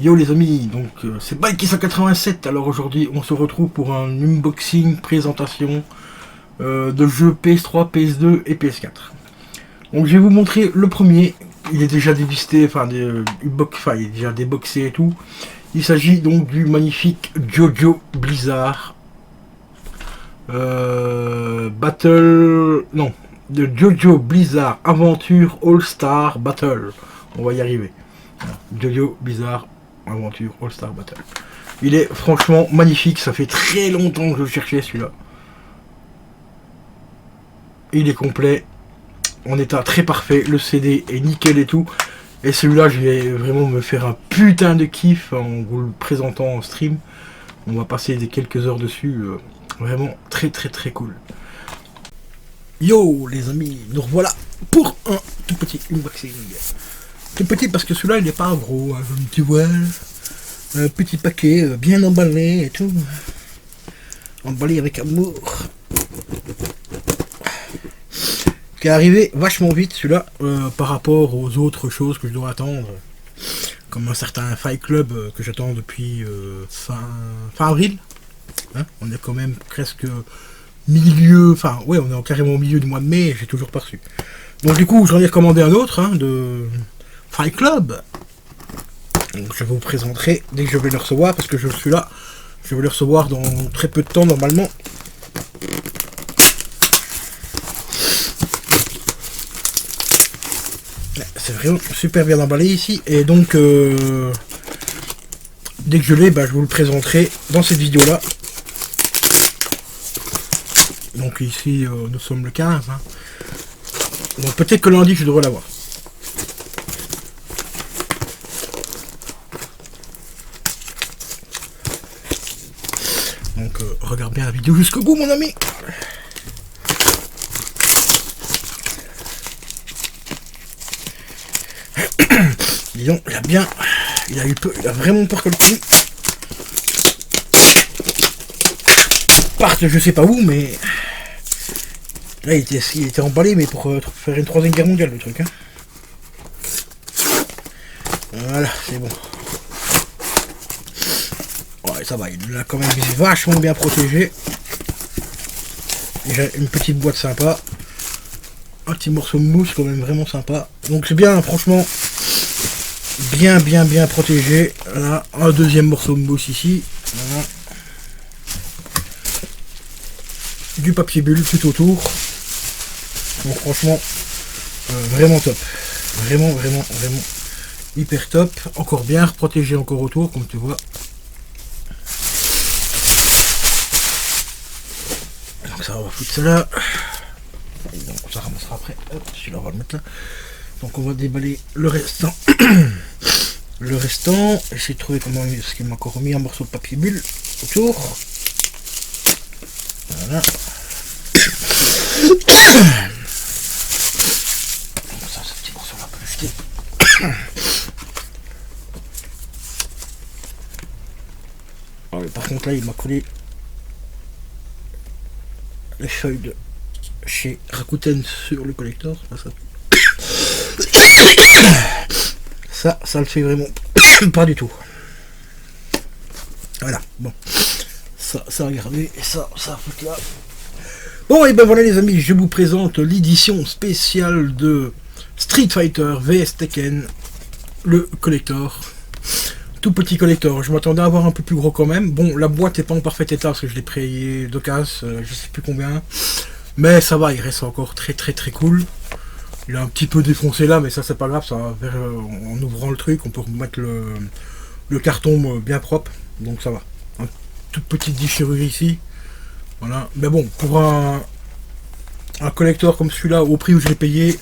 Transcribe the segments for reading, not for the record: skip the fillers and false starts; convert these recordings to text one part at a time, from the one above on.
Yo les amis, donc c'est Bikey 187. Alors aujourd'hui on se retrouve pour un unboxing, présentation de jeux PS3, PS2 et PS4. Donc je vais vous montrer le premier. Il est déjà dévisté, il est déjà déboxé et tout. Il s'agit donc du magnifique Jojo Blizzard de Jojo Blizzard Aventure All-Star Battle. On va y arriver. Jojo Blizzard Aventure All-Star Battle. Il est franchement magnifique, ça fait très longtemps que je le cherchais celui-là. Il est complet, en état très parfait, le CD est nickel et tout. Et celui-là, je vais vraiment me faire un putain de kiff en vous le présentant en stream. On va passer quelques heures dessus, vraiment très cool. Yo les amis, nous revoilà pour un tout petit unboxing. Tout petit parce que celui-là il n'est pas gros, hein, comme tu vois. Un petit paquet bien emballé et tout. Emballé avec amour. Qui est arrivé vachement vite celui-là par rapport aux autres choses que je dois attendre. Comme un certain Fight Club que j'attends depuis fin avril. Hein, on est quand même presque milieu, on est carrément au milieu du mois de mai et j'ai toujours pas reçu. Donc du coup j'en ai recommandé un autre de Fight Club. Donc je vous présenterai dès que je vais le recevoir parce que je suis là. Je vais le recevoir dans très peu de temps normalement. C'est vraiment super bien emballé ici. Et donc dès que je l'ai, je vous le présenterai dans cette vidéo là. Donc ici nous sommes le 15. Hein. Donc peut-être que lundi je devrais l'avoir. Donc regarde bien la vidéo jusqu'au bout mon ami. Disons, il a vraiment peur que le coup parte je sais pas où, mais là il était emballé, mais pour faire une troisième guerre mondiale le truc. Hein. Voilà, c'est bon. Ouais, ça va, il l'a quand même vachement bien protégé. Déjà une petite boîte sympa. Un petit morceau de mousse quand même vraiment sympa. Donc c'est bien, franchement, bien protégé. Voilà, un deuxième morceau de mousse ici. Voilà. Du papier bulle tout autour. Donc franchement, vraiment top. Vraiment hyper top. Encore bien protégé encore autour, comme tu vois. Donc ça, on va foutre ça là. Et donc ça ramassera après. Hop, celui-là, on va le mettre là. Donc on va déballer le restant. Le restant, essayer de trouver comment ce qu'il m'a encore mis un morceau de papier bulle autour. Voilà. Ça, ce petit morceau là, on peut le jeter. Ah oui, par contre là, il m'a collé les feuilles de chez Rakuten sur le collector. Ça le fait vraiment pas du tout. Voilà, bon. Ça va garder, et ça va foutre là. Bon, et ben voilà les amis, je vous présente l'édition spéciale de Street Fighter vs Tekken, le collector. Tout petit collector, je m'attendais à avoir un peu plus gros quand même. Bon, la boîte n'est pas en parfait état parce que je l'ai payé d'occasion, je sais plus combien. Mais ça va, il reste encore très cool. Il est un petit peu défoncé là, mais ça c'est pas grave, ça va faire, en ouvrant le truc, on peut remettre le carton bien propre, donc ça va. Un toute petite déchirure ici. Voilà, mais bon, pour un collector comme celui-là, au prix où je l'ai payé,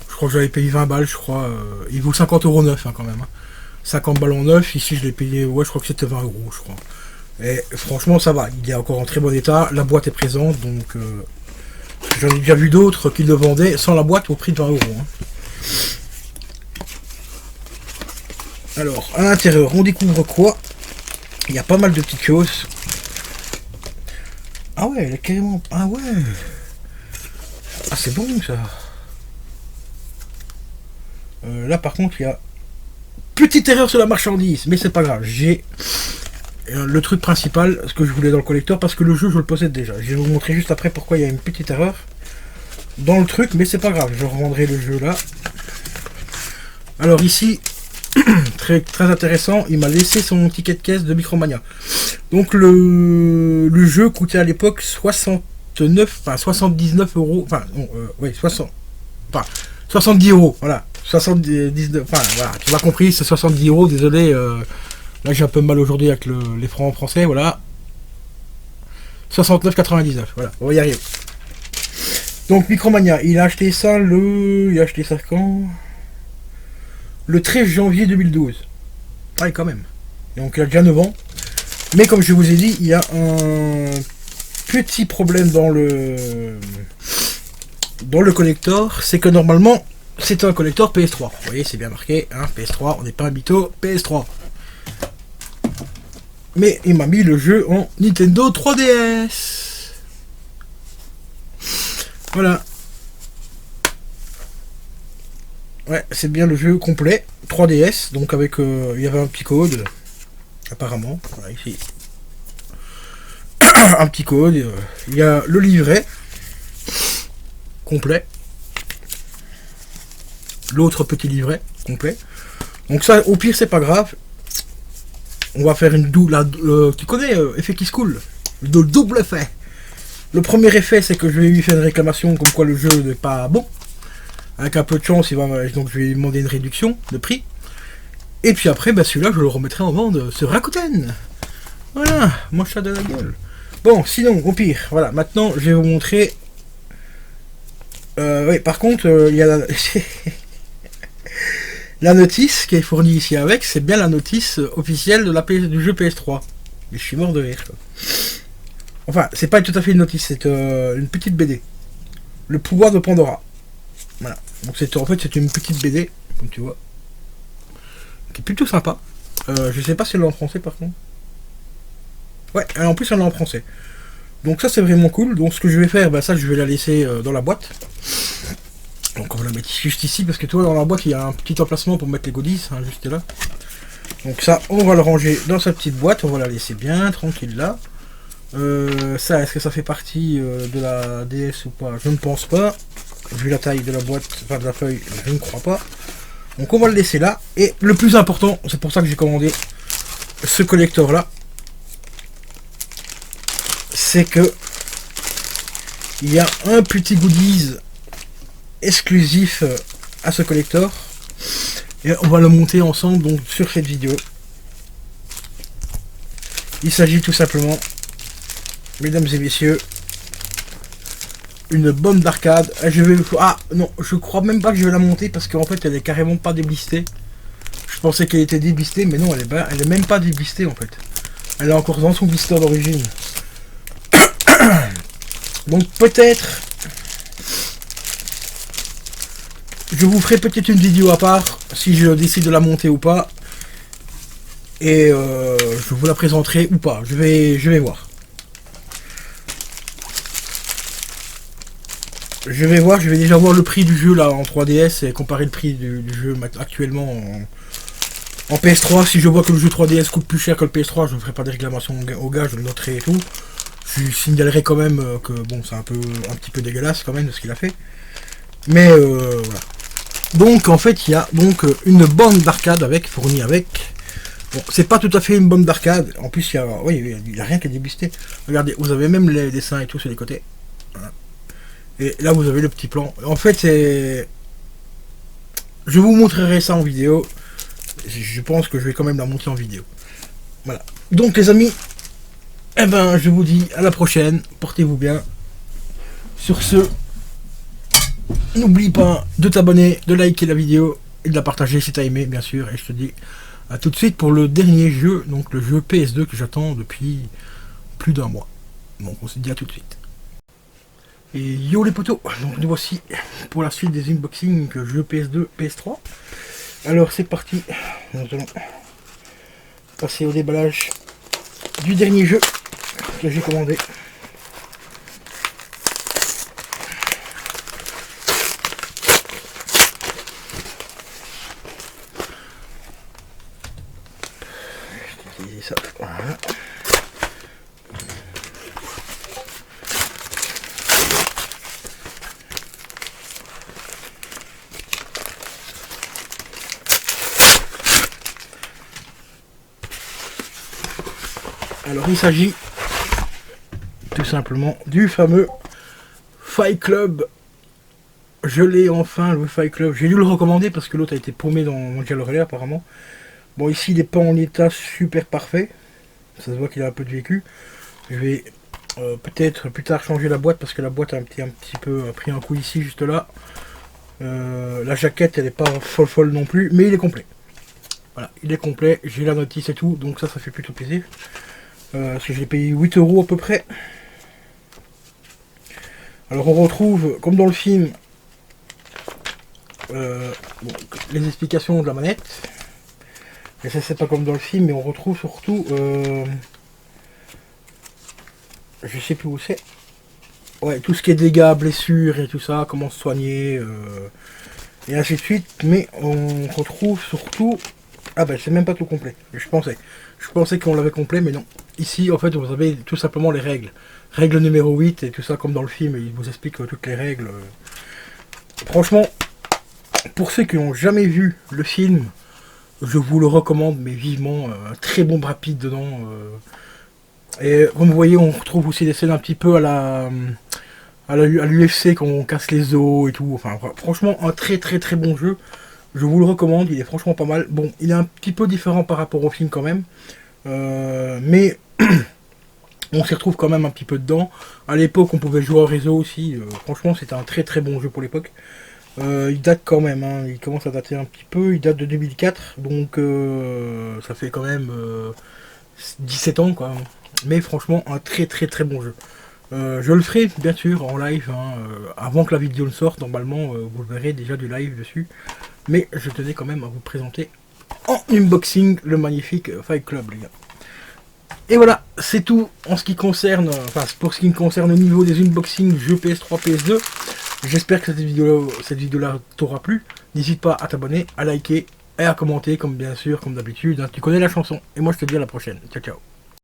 je crois que j'avais payé 20 balles, je crois, il vaut 50 € neuf hein, quand même. Hein. 50 balles en neuf, ici je l'ai payé, ouais, je crois que c'était 20 €, je crois. Et franchement, ça va, il est encore en très bon état, la boîte est présente, donc j'en ai déjà vu d'autres qui le vendaient sans la boîte au prix de 20 €. Hein. Alors, à l'intérieur, on découvre quoi? Il y a pas mal de petites choses. Ah ouais, elle est carrément... Ah ouais. Ah c'est bon ça. Là par contre il y a Petite erreur sur la marchandise, mais c'est pas grave. J'ai le truc principal, ce que je voulais dans le collector, parce que le jeu je le possède déjà. Je vais vous montrer juste après pourquoi il y a une petite erreur dans le truc, mais c'est pas grave, je revendrai le jeu là. Alors ici, très intéressant, il m'a laissé son ticket de caisse de Micromania. Donc le jeu coûtait à l'époque 79 euros, enfin, oui, 60, enfin, 70 euros, voilà, 79, enfin, voilà, tu m'as compris, c'est 70 euros, désolé, là j'ai un peu mal aujourd'hui avec les francs en français, voilà, 69,99, voilà, on va y arriver. Donc Micromania, il a acheté ça quand? Le 13 janvier 2012. Ouais, quand même. Donc il a déjà 9 ans. Mais comme je vous ai dit, il y a un petit problème dans le collector. C'est que normalement, c'est un collector PS3. Vous voyez, c'est bien marqué. Hein, PS3, on n'est pas un mytho. PS3. Mais il m'a mis le jeu en Nintendo 3DS. Voilà. Ouais, c'est bien le jeu complet, 3DS, donc avec, il y avait un petit code, apparemment, voilà, ici, un petit code, il y a le livret, complet, l'autre petit livret, complet, donc ça, au pire, c'est pas grave, on va faire une double, tu connais, effet qui se coule, le double effet, le premier effet, c'est que je vais lui faire une réclamation, comme quoi le jeu n'est pas bon. Avec un peu de chance, donc je vais lui demander une réduction de prix. Et puis après, bah celui-là, je le remettrai en vente sur Rakuten. Voilà, mon chat de la gueule. Bon, sinon, au pire, voilà, maintenant, je vais vous montrer... oui, par contre, il y a la notice qui est fournie ici avec, c'est bien la notice officielle de du jeu PS3. Mais je suis mort de rire, quoi. Enfin, c'est pas tout à fait une notice, c'est une petite BD. Le pouvoir de Pandora. Voilà. Donc en fait c'est une petite BD, comme tu vois, qui est plutôt sympa. Je sais pas si elle est en français par contre. Ouais, en plus elle est en français. Donc ça c'est vraiment cool. Donc ce que je vais faire, bah ça je vais la laisser dans la boîte. Donc on va la mettre juste ici parce que tu vois dans la boîte il y a un petit emplacement pour mettre les goodies, hein, juste là. Donc ça on va le ranger dans sa petite boîte, on va la laisser bien tranquille là. Ça, est-ce que ça fait partie de la DS ou pas? Je ne pense pas. Vu la taille de la boîte, enfin de la feuille, je ne crois pas. Donc on va le laisser là. Et le plus important, c'est pour ça que j'ai commandé ce collector là, c'est que il y a un petit goodies exclusif à ce collector. Et on va le monter ensemble donc sur cette vidéo. Il s'agit tout simplement, mesdames et messieurs, une bombe d'arcade. Ah non, je crois même pas que je vais la monter parce qu'en fait elle est carrément pas déblistée. Je pensais qu'elle était déblistée, mais non, elle est même pas déblistée en fait. Elle est encore dans son blister d'origine. Donc peut-être je vous ferai peut-être une vidéo à part si je décide de la monter ou pas. Et je vous la présenterai ou pas. Je vais voir. Je vais déjà voir le prix du jeu là en 3DS et comparer le prix du jeu actuellement en PS3. Si je vois que le jeu 3DS coûte plus cher que le PS3, je ne ferai pas de réclamation au gars, je le noterai et tout. Je signalerai quand même que bon, c'est un petit peu dégueulasse quand même de ce qu'il a fait. Mais voilà. Donc en fait il y a donc une bande d'arcade fournie avec. Bon, c'est pas tout à fait une bande d'arcade. En plus il y a rien qui est déblisté. Regardez, vous avez même les dessins et tout sur les côtés. Voilà. Et là vous avez le petit plan. En fait c'est... Je vous montrerai ça en vidéo. Je pense que je vais quand même la monter en vidéo. Voilà. Donc les amis, eh ben je vous dis à la prochaine. Portez-vous bien. Sur ce, n'oublie pas de t'abonner, de liker la vidéo et de la partager si t'as aimé bien sûr. Et je te dis à tout de suite pour le dernier jeu, donc le jeu PS2 que j'attends depuis plus d'1 mois. Donc on se dit à tout de suite. Et yo les potos, donc nous voici pour la suite des unboxings jeux PS2, PS3. Alors c'est parti, nous allons passer au déballage du dernier jeu que j'ai commandé. Alors il s'agit tout simplement du fameux Fight Club. Je l'ai enfin, le Fight Club. J'ai dû le recommander parce que l'autre a été paumé dans mon Relais apparemment. Bon, ici il n'est pas en état super parfait. Ça se voit qu'il a un peu de vécu. Je vais peut-être plus tard changer la boîte parce que la boîte a un petit peu pris un coup ici, juste là. La jaquette elle n'est pas folle non plus, mais il est complet. Voilà, il est complet, j'ai la notice et tout, donc ça fait plutôt plaisir. Parce que j'ai payé 8 € à peu près. Alors on retrouve, comme dans le film, bon, les explications de la manette. Et ça c'est pas comme dans le film, mais on retrouve surtout... je sais plus où c'est. Ouais, tout ce qui est dégâts, blessures et tout ça, comment se soigner, et ainsi de suite. Mais on retrouve surtout... Ah ben c'est même pas tout complet, je pensais qu'on l'avait complet, mais non. Ici en fait vous avez tout simplement les règles. Règle numéro 8 et tout ça comme dans le film, il vous explique toutes les règles. Franchement, pour ceux qui n'ont jamais vu le film, je vous le recommande, mais vivement, un très bon Brad Pitt dedans. Et comme vous voyez, on retrouve aussi des scènes un petit peu à l'UFC quand on casse les os et tout. Enfin, franchement, un très bon jeu. Je vous le recommande, il est franchement pas mal. Bon, il est un petit peu différent par rapport au film quand même. Mais on s'y retrouve quand même un petit peu dedans. À l'époque, on pouvait jouer au réseau aussi. Franchement, c'était un très bon jeu pour l'époque. Il date quand même, hein. Il commence à dater un petit peu. Il date de 2004, donc ça fait quand même 17 ans, quoi. Mais franchement, un très bon jeu. Je le ferai bien sûr en live, hein, avant que la vidéo ne sorte. Normalement, vous verrez déjà du live dessus. Mais je tenais quand même à vous présenter en unboxing le magnifique Fight Club, les gars. Et voilà, c'est tout en ce qui concerne, enfin pour ce qui me concerne au niveau des unboxings jeux PS3, PS2. J'espère que cette vidéo-là t'aura plu. N'hésite pas à t'abonner, à liker et à commenter, comme bien sûr, comme d'habitude. Hein, tu connais la chanson. Et moi je te dis à la prochaine. Ciao ciao.